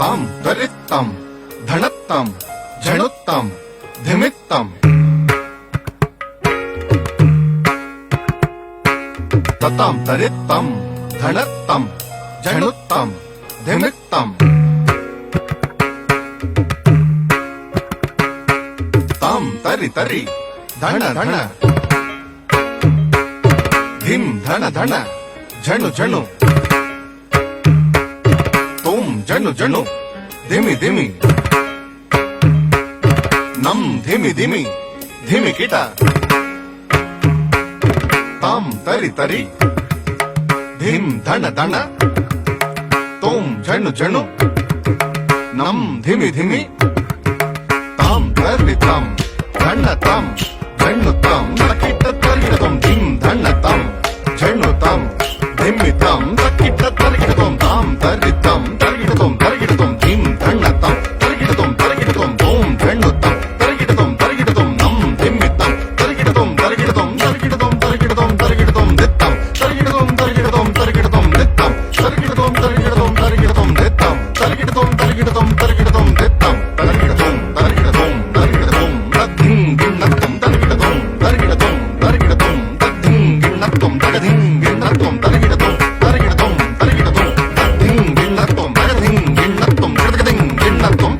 तां तरित्तं धणत्तं झणुत्तं धिमित्तं ततां तरित्तं धणत्तं झणुत्तं धिमित्तं तां तरि तरि धण धण धिम धण धण झणु झणु तोम झणु झणु धिमि धिमि नम धिमि धिमि धिमि किट ताम तरि तरि धिम धण धण तोम झणु झणु नम धिमि धिमि ताम तरि तम धण तम झणु तम किट तरि तम धिम धण तम झणु तम धिमि तम किट तरि तम ताम तरि तम तरि तम धिम धण तम तरि तम तोम झणु तम तरि तम नम धिमि तम तरि तम दित्तम तरि तम दित्तम तरि तम दित्तम दित्तम तरि तम दित्तम तद्धिं गिण्णत्वं तरिगिडतों तरिगिडतों तरिगिडतों तद्धिं गिण्णत्वं तगधिं गिण्णत्वं तरिगिडतों तरिगिडतों तरिगिडतों तद्धिं गिण्णत्वं तगधिं गिण्णत्वं तगधिं गिण्णत्वं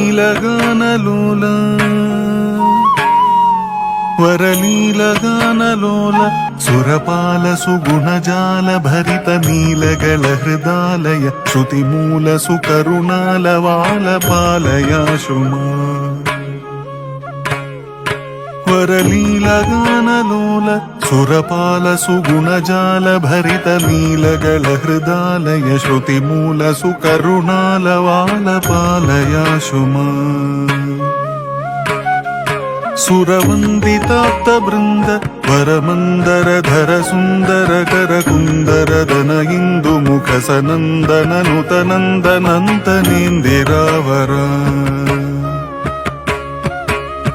వరలీలగానలోల వరలీలగానలోల సురపాల సుగుణజాల భరిత నీలగల హృదాలయ శృతిమూల సుకరుణాల వాల పాలయాశుమా వరలీలగానలోల సురపాల సుగుణజాల భరిత నీలగల హృదాలయ శృతిమూల సుకరుణాల వాల పాలయాశుమా సురవందితాప్త బృంద వరమందర ధర సుందర కర కుందర ధన ఇందు ముఖ సనందన నుతనందనంతనేందిరావర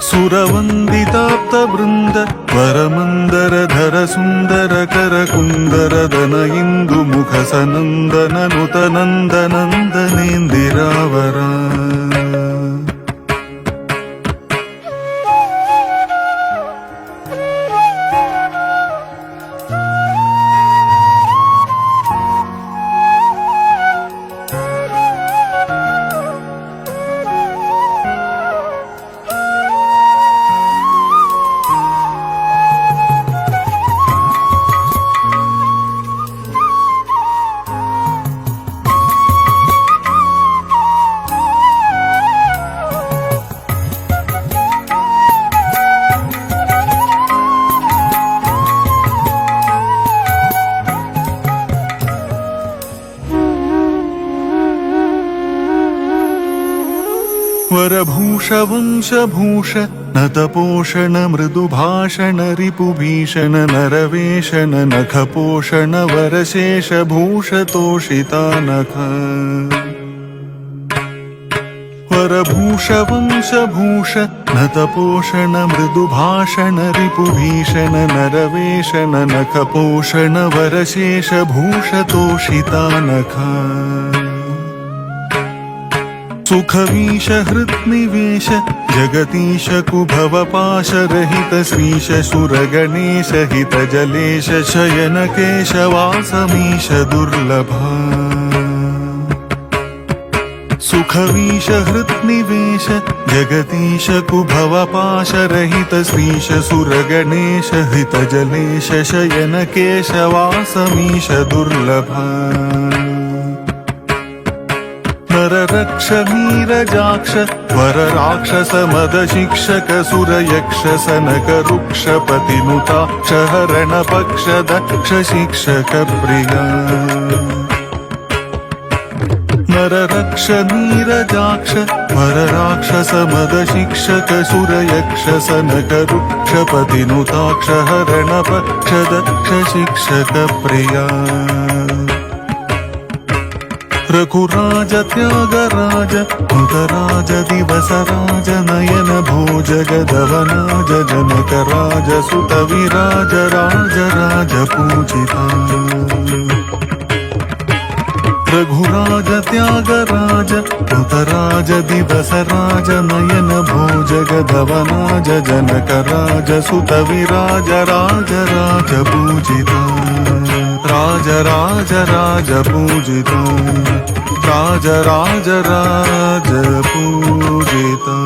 సురవందితాప్త బృంద వరమందర ధర సుందర కర కుందర ధన ఇందు ముఖ సనందన నుతనందనందనేందిరావర వరభూష వంశభూష నతపోషణ మృదుభాషణ రిపుభీషణ నరవేషణ నఖపోషణ వరశేష భూషతోషితానఖ వరభూష వంశభూష నతపోషణ మృదుభాషణ రిపుభీషణ నరవేషణ నఖపోషణ వరశేష భూషతోషితానఖ సుఖవీశ హృత్నివేశ జగతీశ కుభవపాశ రహిత శ్రీశ సురగణేశ హిత జలేశ శయన కేశవాసమీశ దుర్లభ సుఖవీశ హృత్నివేశ జగతీశ కుభవపాశ రహిత శ్రీశ సురగణేశ హిత జలేశ శయన కేశవాసమీశ దుర్లభ నరరక్ష నీరజాక్ష వర రాక్షస మద శిక్షక సురయక్ష సనక రుక్షపతి నుతాక్ష హరణ పక్ష దక్ష శిక్షక ప్రియ నరరక్ష నీరజాక్ష వర రాక్షస మద శిక్షక సురయక్ష సనక రుక్షపతి నుతాక్ష హరణ పక్ష దక్ష శిక్షక ప్రియ रघुराज त्यागराज कृतराज दिवसराज नयन भोज गदवनाज जनकराज सुत विराज राज राज पूजिता रघुराज त्यागराज कृतराज दिवसराज नयन भोज गदवनाज जनकराज सुत विराज राज राज पूजिता राज राज राज पूजिता राज राज राज पूजिता।